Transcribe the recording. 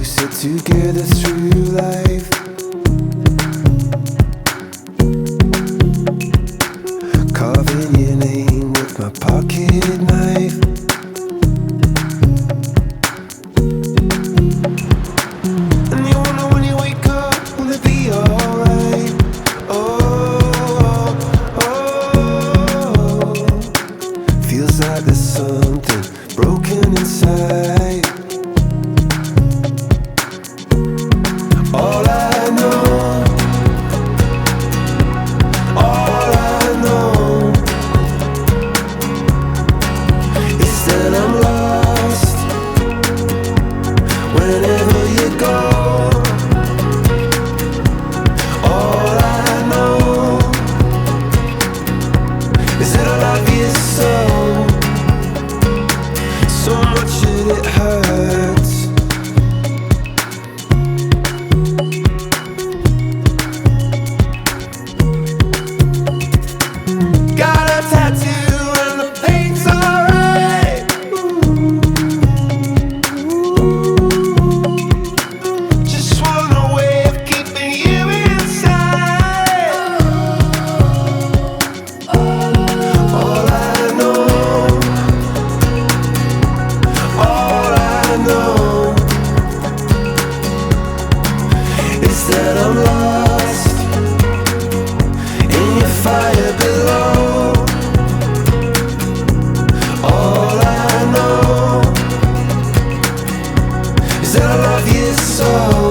we sit together through life. Carving your name with my pocket knife. And you wonder when you wake up, will it be alright? Oh, oh, feels like there's something broken inside. All I know, all I know is that I'm lost whenever you go. All I know is that I love you so much that it hurts. Got a tattoo and the paint's alright. Just want a way of keeping you inside. All I know, all I know is that I'm lost in your fire below. All I know is that I love you so.